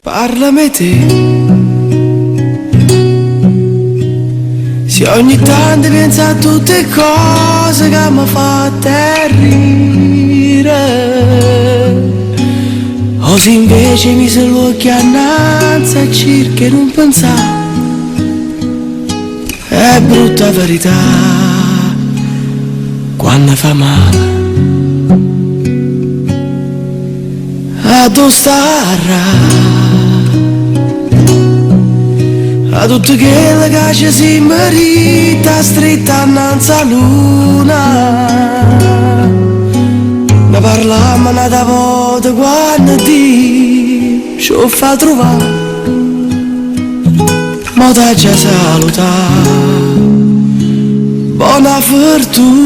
Parlami te, se ogni tanto penso a tutte cose che mi fa terrire, o se invece mi se lo chiannanza e cerca e non pensare, è brutta verità quando fa male. A tu starà a tutto quello che ci si merita stretta innanzi a luna, ne parlammo un'altra volta quando ti ci fa trovare, ma ti già salutare, buona fortuna.